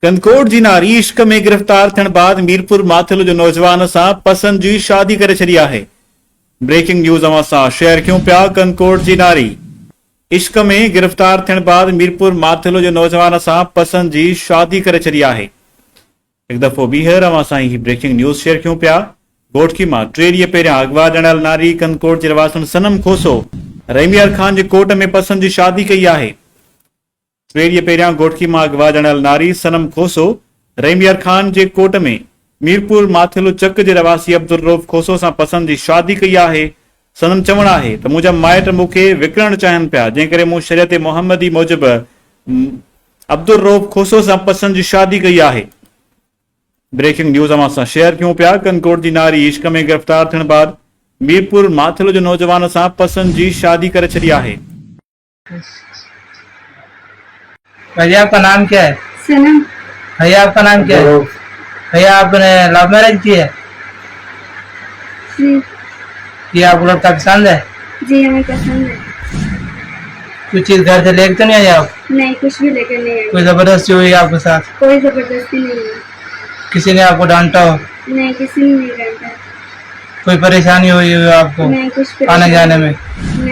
कंदकोट जी नारी इश्क में गिरफ्तार थियण बाद मीरपुर माथिल जो नौजवान सां पसंद जी शादी करे छॾी आहे। ब्रेकिंग न्यूज़ अवां सां शेयर कयूं पिया। कंदकोट जी नारी इश्क में गिरफ्तार थियण बाद मीरपुर माथिल जो नौजवान सां पसंद जी शादी करे छॾी आहे। एक दफ़ो ॿीहर अवां सां ही ब्रेकिंग न्यूज़ शेयर कयूं पिया। गोठकी मां 3 ॾींहं पहिरियां अगवा ॼणियल नारी कंदकोट जे रवासन सनम खोसो रहीमियार खान जे कोर्ट में पसंद जी शादी कई आहे। 3 ॾींहं पहिरियां गोठकी मां अगवा ॼणियल नारी सनम खोसो रहीमियार खान जे कोर्ट में मीरपुर माथिल चक जे रवासी अब्दुल रऊफ़ खोसो सां पसंद जी शादी कई आहे। सनम चवण आहे त मुंहिंजा माइट मूंखे विकिणण चाहिनि पिया, जंहिं करे मूं शरीयत मोहम्मदी मूजिब अब्दुल रऊफ़ खोसो सां पसंद जी शादी कई आहे। ब्रेकिंग न्यूज़ अवां सां शेयर कयूं पिया। कंदकोट जी नारी इश्क में गिरफ्तार थियण बाद मीरपुर माथिल जो नौजवान सां पसंद जी शादी करे छॾी आहे। भैया आपका नाम क्या है? सनम। भैया आपका नाम क्या है? भैया आपने लव मैरिज की है? जी ये आपको लड़का पसंद है? जी हमें पसंद है। कुछ चीज घर से लेकर तो नहीं आए आप? नहीं, कुछ भी लेकर नहीं आई। कोई जबरदस्ती हुई आपके साथ? कोई जबरदस्ती नहीं है। किसी ने आपको डांटा हो? नहीं, किसी ने नहीं डांटा। कोई परेशानी हुई हो आपको नहीं, कुछ आने जाने में? नहीं।